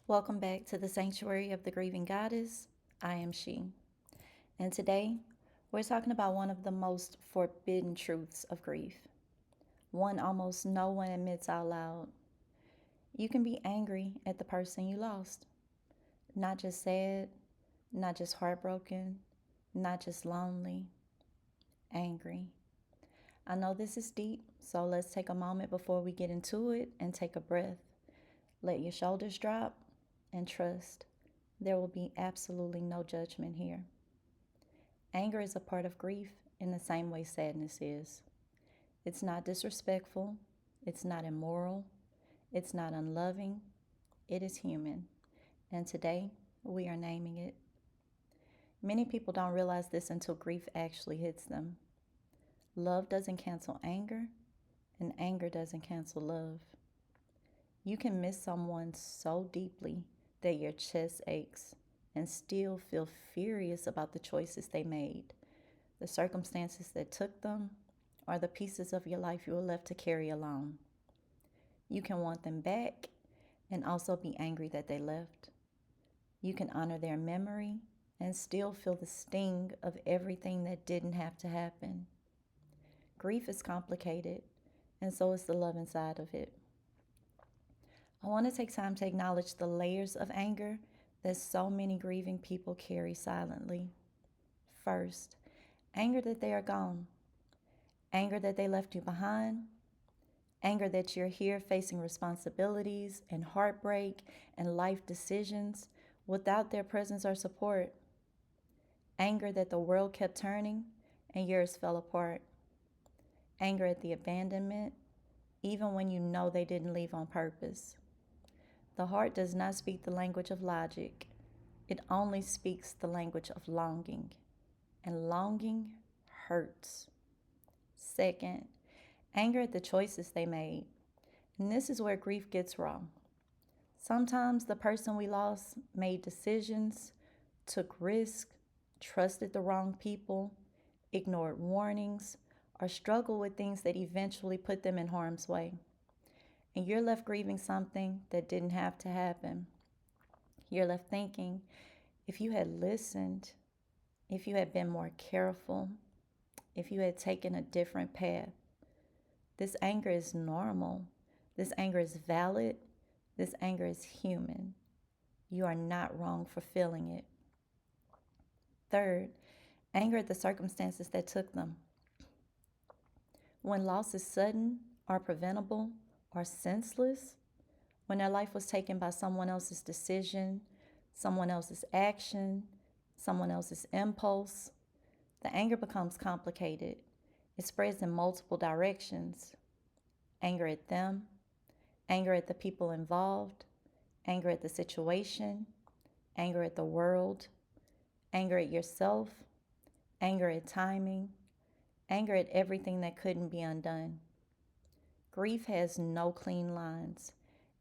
Welcome back to the Sanctuary of the Grieving Goddess. I am she. And today, we're talking about one of the most forbidden truths of grief. One almost no one admits out loud. You can be angry at the person you lost. Not just sad, not just heartbroken, not just lonely, angry. I know this is deep, so let's take a moment before we get into it and take a breath. Let your shoulders drop and trust. There will be absolutely no judgment here. Anger is a part of grief in the same way sadness is. It's not disrespectful, it's not immoral, it's not unloving, it is human. And today, we are naming it. Many people don't realize this until grief actually hits them. Love doesn't cancel anger, and anger doesn't cancel love. You can miss someone so deeply that your chest aches and still feel furious about the choices they made, the circumstances that took them, or the pieces of your life you were left to carry alone. You can want them back and also be angry that they left. You can honor their memory and still feel the sting of everything that didn't have to happen. Grief is complicated, and so is the love inside of it. I want to take time to acknowledge the layers of anger that so many grieving people carry silently. First, anger that they are gone, anger that they left you behind, anger that you're here facing responsibilities and heartbreak and life decisions without their presence or support, anger that the world kept turning and yours fell apart, anger at the abandonment, even when you know they didn't leave on purpose. The heart does not speak the language of logic. It only speaks the language of longing. And longing hurts. Second, anger at the choices they made. And this is where grief gets raw. Sometimes the person we lost made decisions, took risks, trusted the wrong people, ignored warnings, or struggled with things that eventually put them in harm's way. And you're left grieving something that didn't have to happen. You're left thinking, if you had listened, if you had been more careful, if you had taken a different path. This anger is normal. This anger is valid. This anger is human. You are not wrong for feeling it. Third, anger at the circumstances that took them. When loss is sudden or preventable or senseless, when their life was taken by someone else's decision, someone else's action, someone else's impulse, the anger becomes complicated. It spreads in multiple directions. Anger at them, anger at the people involved, anger at the situation, anger at the world, anger at yourself, anger at timing, anger at everything that couldn't be undone. Grief has no clean lines,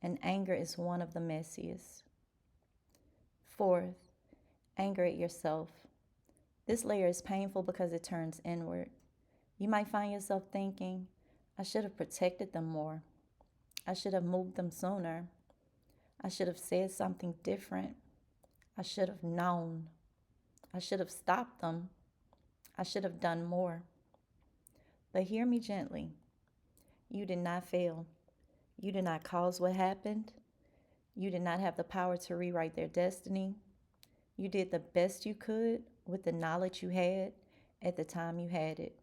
and anger is one of the messiest. Fourth, anger at yourself. This layer is painful because it turns inward. You might find yourself thinking, I should have protected them more. I should have moved them sooner. I should have said something different. I should have known. I should have stopped them. I should have done more. But hear me gently. You did not fail. You did not cause what happened. You did not have the power to rewrite their destiny. You did the best you could with the knowledge you had at the time you had it.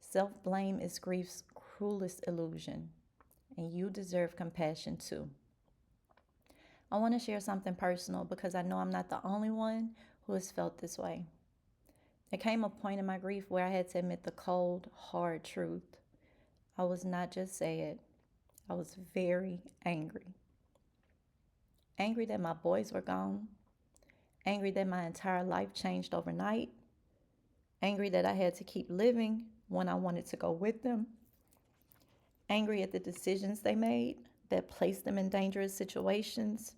Self-blame is grief's cruelest illusion, and you deserve compassion too. I want to share something personal because I know I'm not the only one who has felt this way. There came a point in my grief where I had to admit the cold, hard truth. I was not just sad, I was very angry. Angry that my boys were gone, angry that my entire life changed overnight, angry that I had to keep living when I wanted to go with them, angry at the decisions they made that placed them in dangerous situations,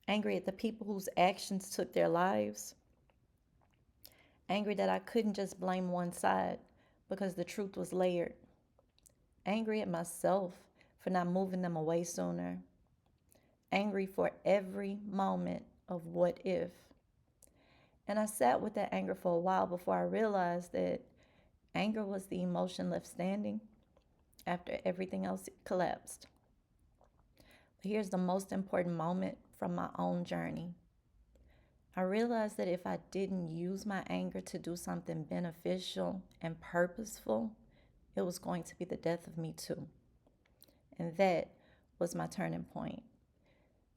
angry at the people whose actions took their lives, angry that I couldn't just blame one side because the truth was layered, angry at myself for not moving them away sooner, angry for every moment of what if. And I sat with that anger for a while before I realized that anger was the emotion left standing after everything else collapsed. But here's the most important moment from my own journey. I realized that if I didn't use my anger to do something beneficial and purposeful, it was going to be the death of me too. And that was my turning point.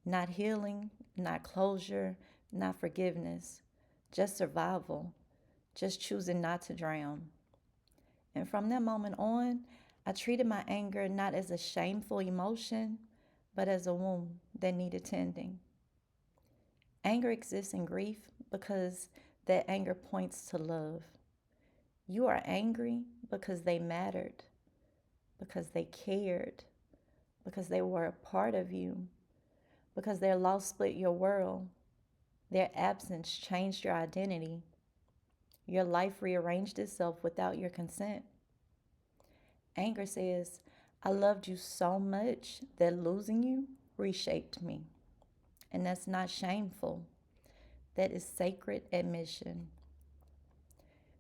Not healing, not closure, not forgiveness, just survival, just choosing not to drown. And from that moment on, I treated my anger not as a shameful emotion, but as a wound that needed tending. Anger exists in grief because that anger points to love. You are angry because they mattered, because they cared, because they were a part of you, because their loss split your world, their absence changed your identity, your life rearranged itself without your consent. Anger says, I loved you so much that losing you reshaped me. And that's not shameful. That is sacred admission.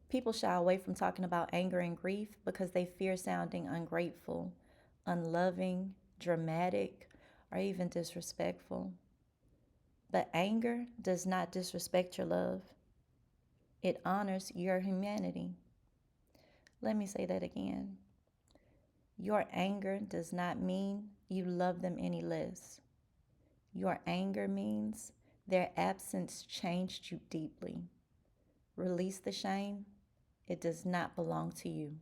People shy away from talking about anger and grief because they fear sounding ungrateful, unloving, dramatic, or even disrespectful. But anger does not disrespect your love. It honors your humanity. Let me say that again. Your anger does not mean you love them any less. Your anger means their absence changed you deeply. Release the shame. It does not belong to you.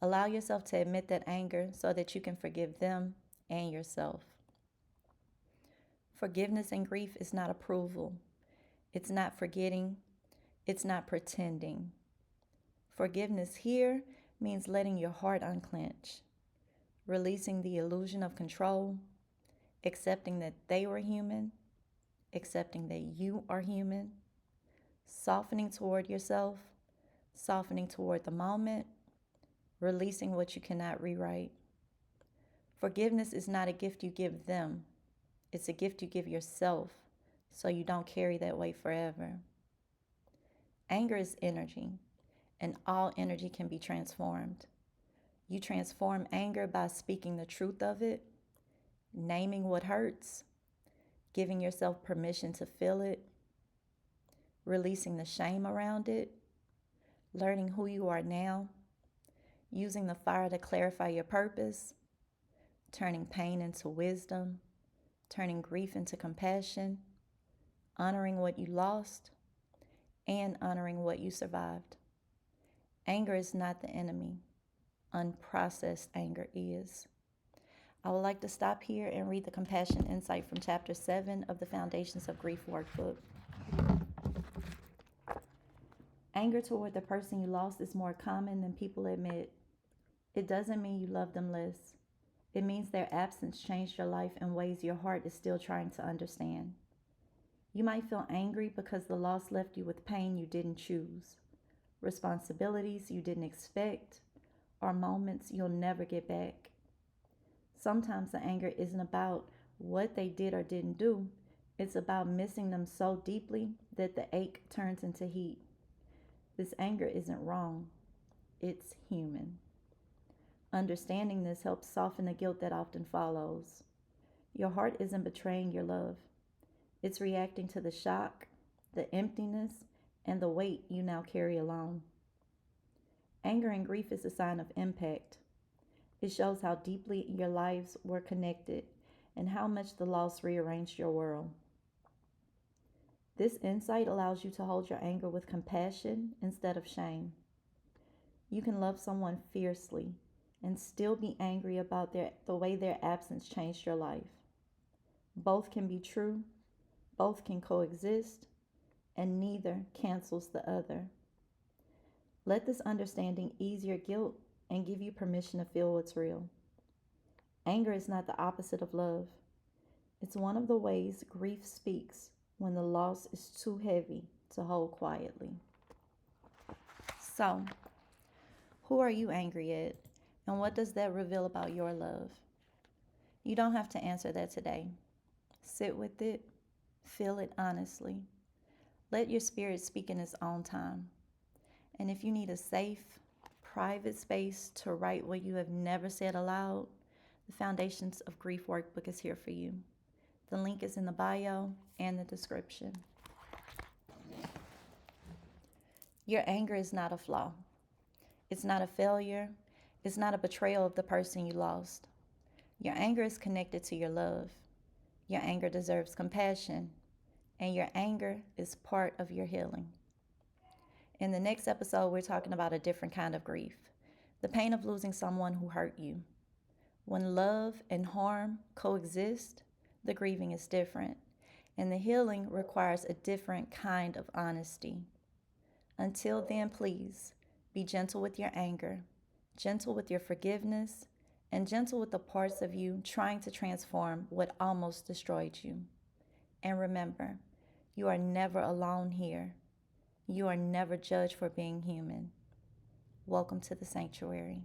Allow yourself to admit that anger so that you can forgive them and yourself. Forgiveness and grief is not approval. It's not forgetting. It's not pretending. Forgiveness here means letting your heart unclench, releasing the illusion of control, accepting that they were human, accepting that you are human, softening toward yourself, softening toward the moment, releasing what you cannot rewrite. Forgiveness is not a gift you give them. It's a gift you give yourself so you don't carry that weight forever. Anger is energy, and all energy can be transformed. You transform anger by speaking the truth of it, naming what hurts, giving yourself permission to feel it, releasing the shame around it, learning who you are now, using the fire to clarify your purpose, turning pain into wisdom, turning grief into compassion, honoring what you lost, and honoring what you survived. Anger is not the enemy. Unprocessed anger is. I would like to stop here and read the compassion insight from chapter 7 of the Foundations of Grief workbook. Anger toward the person you lost is more common than people admit. It doesn't mean you love them less. It means their absence changed your life in ways your heart is still trying to understand. You might feel angry because the loss left you with pain you didn't choose, responsibilities you didn't expect, or moments you'll never get back. Sometimes the anger isn't about what they did or didn't do. It's about missing them so deeply that the ache turns into heat. This anger isn't wrong. It's human. Understanding this helps soften the guilt that often follows. Your heart isn't betraying your love. It's reacting to the shock, the emptiness, and the weight you now carry alone. Anger and grief is a sign of impact. It shows how deeply your lives were connected and how much the loss rearranged your world. This insight allows you to hold your anger with compassion instead of shame. You can love someone fiercely and still be angry about the way their absence changed your life. Both can be true, both can coexist, and neither cancels the other. Let this understanding ease your guilt and give you permission to feel what's real. Anger is not the opposite of love. It's one of the ways grief speaks when the loss is too heavy to hold quietly. So, who are you angry at? And what does that reveal about your love? You don't have to answer that today. Sit with it, feel it honestly. Let your spirit speak in its own time. And if you need a safe, private space to write what you have never said aloud, the Foundations of Grief workbook is here for you. The link is in the bio and the description. Your anger is not a flaw. It's not a failure. It's not a betrayal of the person you lost. Your anger is connected to your love. Your anger deserves compassion, and your anger is part of your healing. In the next episode, we're talking about a different kind of grief, the pain of losing someone who hurt you. When love and harm coexist, the grieving is different, and the healing requires a different kind of honesty. Until then, please be gentle with your anger, gentle with your forgiveness, and gentle with the parts of you trying to transform what almost destroyed you. And remember, you are never alone here. You are never judged for being human. Welcome to the sanctuary.